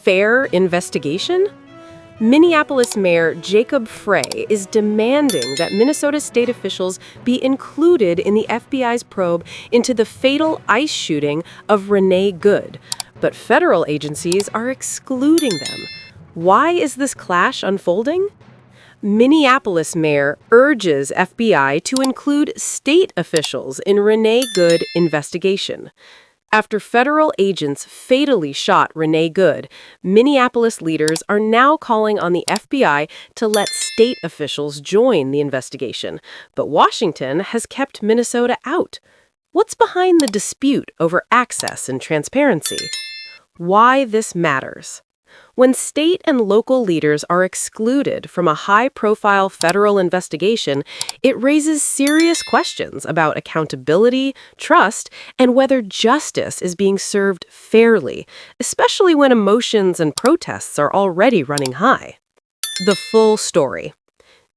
fair investigation? Minneapolis Mayor Jacob Frey is demanding that Minnesota state officials be included in the FBI's probe into the fatal ICE shooting of Renee Good, but federal agencies are excluding them. Why is this clash unfolding? Minneapolis mayor urges FBI to include state officials in Renee Good investigation. After federal agents fatally shot Renee Good, Minneapolis leaders are now calling on the FBI to let state officials join the investigation, but Washington has kept Minnesota out. What's behind the dispute over access and transparency? Why this matters? When state and local leaders are excluded from a high-profile federal investigation, it raises serious questions about accountability, trust, and whether justice is being served fairly, especially when emotions and protests are already running high. The full story.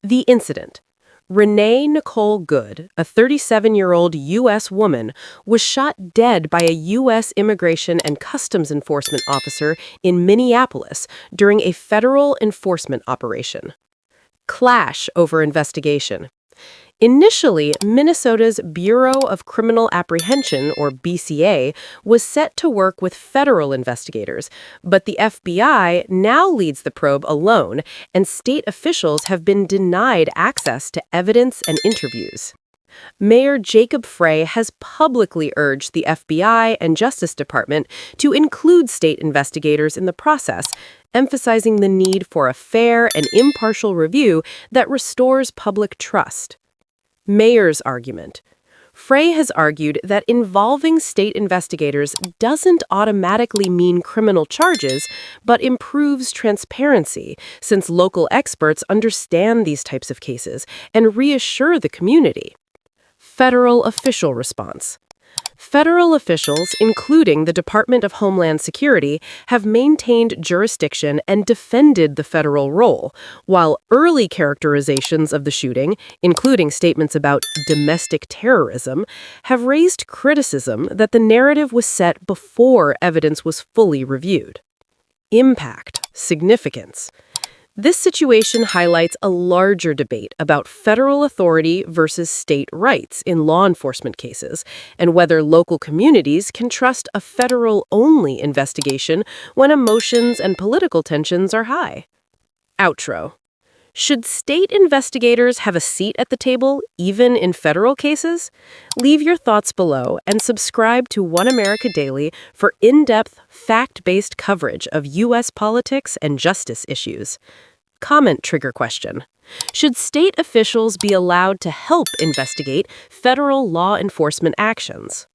The incident. Renee Nicole Good, a 37-year-old U.S. woman, was shot dead by a U.S. Immigration and Customs Enforcement officer in Minneapolis during a federal enforcement operation. Clash over investigation. Initially, Minnesota's Bureau of Criminal Apprehension, or BCA, was set to work with federal investigators, but the FBI now leads the probe alone, and state officials have been denied access to evidence and interviews. Mayor Jacob Frey has publicly urged the FBI and Justice Department to include state investigators in the process, emphasizing the need for a fair and impartial review that restores public trust. Mayor's argument. Frey has argued that involving state investigators doesn't automatically mean criminal charges, but improves transparency, since local experts understand these types of cases and reassure the community. Federal official response. Federal officials, including the Department of Homeland Security, have maintained jurisdiction and defended the federal role, while early characterizations of the shooting, including statements about domestic terrorism, have raised criticism that the narrative was set before evidence was fully reviewed. Impact. Significance. This situation highlights a larger debate about federal authority versus state rights in law enforcement cases, and whether local communities can trust a federal-only investigation when emotions and political tensions are high. Outro. Should state investigators have a seat at the table, even in federal cases? Leave your thoughts below and subscribe to One America Daily for in-depth, fact-based coverage of U.S. politics and justice issues. Comment trigger question. Should state officials be allowed to help investigate federal law enforcement actions?